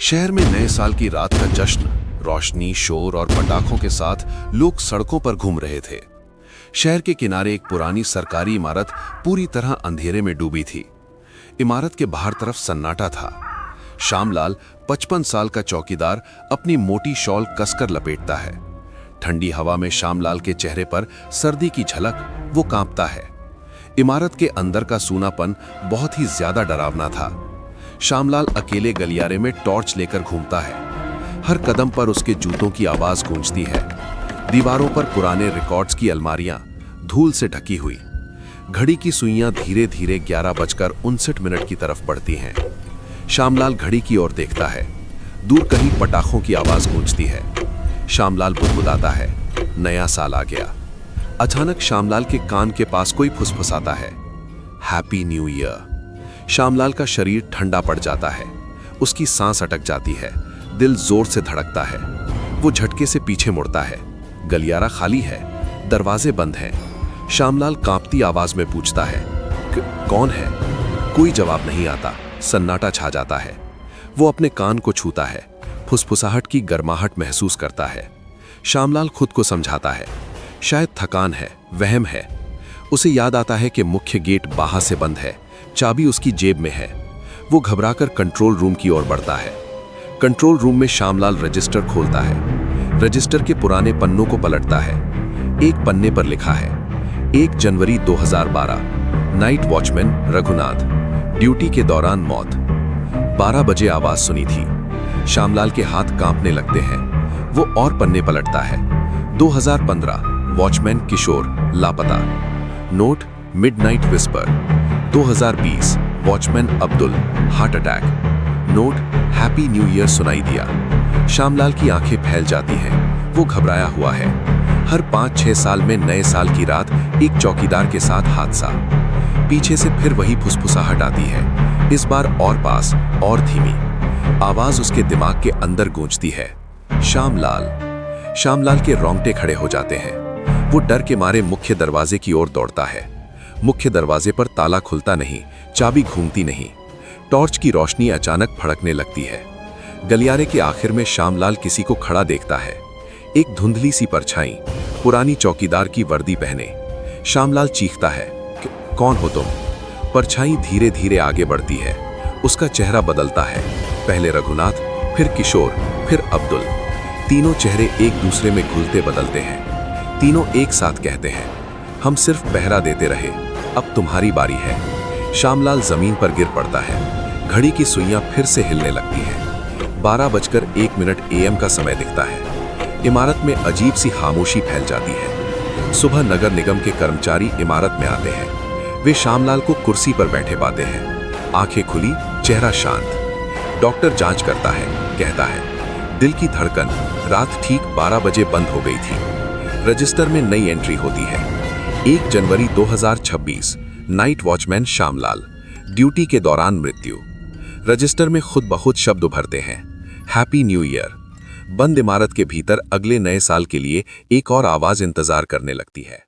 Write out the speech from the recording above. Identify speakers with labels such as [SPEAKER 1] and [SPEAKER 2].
[SPEAKER 1] शहर में नए साल की रात का जश्न, रोशनी, शोर और पटाखों के साथ लोग सड़कों पर घूम रहे थे। शहर के किनारे एक पुरानी सरकारी इमारत पूरी तरह अंधेरे में डूबी थी। इमारत के बाहर तरफ सन्नाटा था। श्यामलाल 55 साल का चौकीदार अपनी मोटी शॉल कसकर लपेटता है। ठंडी हवा में श्यामलाल के चेहरे पर सर्दी की झलक, वो कांपता है। इमारत के अंदर का सूनापन बहुत ही ज्यादा डरावना था। श्यामलाल अकेले गलियारे में टॉर्च लेकर घूमता है। हर कदम पर उसके जूतों की आवाज गूंजती है। दीवारों पर पुराने रिकॉर्ड्स की अलमारियां धूल से ढकी हुई। घड़ी की सुइयां धीरे धीरे 11:59 की तरफ बढ़ती हैं। श्यामलाल घड़ी की ओर देखता है। दूर कहीं पटाखों की आवाज गूंजती है। श्यामलाल बुदबुदाता है, नया साल आ गया। अचानक श्यामलाल के कान के पास कोई फुसफुसाता है, हैप्पी न्यू ईयर। श्यामलाल का शरीर ठंडा पड़ जाता है। उसकी सांस अटक जाती है, दिल जोर से धड़कता है। वो झटके से पीछे मुड़ता है। गलियारा खाली है, दरवाजे बंद हैं। श्यामलाल कांपती आवाज में पूछता है, कौन है? कोई जवाब नहीं आता। सन्नाटा छा जाता है। वो अपने कान को छूता है, फुसफुसाहट की गर्माहट महसूस करता है। श्यामलाल खुद को समझाता है, शायद थकान है, वहम है। उसे याद आता है कि मुख्य गेट बाहर से बंद है, चाबी उसकी जेब में है। वो घबराकर कंट्रोल रूम की ओर बढ़ता है। कंट्रोल रूम में श्यामलाल रजिस्टर खोलता है। रजिस्टर के पुराने पन्नों को पलटता है। एक पन्ने पर लिखा है, 1 जनवरी 2012, नाइट वॉचमैन रघुनाथ, ड्यूटी के दौरान मौत। 12 बजे आवाज सुनी थी। श्यामलाल के हाथ कांपने लगते हैं। वो और पन्ने पलटता है। 2015, वॉचमैन किशोर लापता। Note, midnight whisper. 2020, watchman Abdul, heart attack. Note, happy new year सुनाई दिया। श्यामलाल की आंखें फैल जाती हैं। वो घबराया हुआ है। हर 5-6 साल में नए साल की रात एक चौकीदार के साथ हादसा। पीछे से फिर वही फुसफुसाहट आती है, इस बार और पास और धीमी। आवाज उसके दिमाग के अंदर गूंजती है, श्यामलाल। श्यामलाल के रोंगटे खड़े हो जाते हैं। वो डर के मारे मुख्य दरवाजे की ओर दौड़ता है। मुख्य दरवाजे पर ताला खुलता नहीं, चाबी घूमती नहीं। टॉर्च की रोशनी अचानक फड़कने लगती है। गलियारे के आखिर में श्यामलाल किसी को खड़ा देखता है। एक धुंधली सी परछाई, पुरानी चौकीदार की वर्दी पहने। श्यामलाल चीखता है, कौन हो तुम? परछाई धीरे धीरे आगे बढ़ती है। उसका चेहरा बदलता है, पहले रघुनाथ, फिर किशोर, फिर अब्दुल। तीनों चेहरे एक दूसरे में घुलते बदलते हैं। तीनों एक साथ कहते हैं, हम सिर्फ पहरा देते रहे, अब तुम्हारी बारी है। श्यामलाल जमीन पर गिर पड़ता है। घड़ी की सुइयां फिर से हिलने लगती हैं। 12:01 AM का समय दिखता है। इमारत में अजीब सी खामोशी फैल जाती है। सुबह नगर निगम के कर्मचारी इमारत में आते हैं। वे श्यामलाल को कुर्सी पर बैठे पाते हैं। आंखें खुली, चेहरा शांत। डॉक्टर जांच करता है, कहता है, दिल की धड़कन रात ठीक 12 बजे बंद हो गई थी। रजिस्टर में नई एंट्री होती है, 1 जनवरी 2026, नाइट वॉचमैन श्यामलाल, ड्यूटी के दौरान मृत्यु। रजिस्टर में खुद ब खुद शब्द उभरते हैं, हैप्पी न्यू ईयर। बंद इमारत के भीतर अगले नए साल के लिए एक और आवाज इंतजार करने लगती है।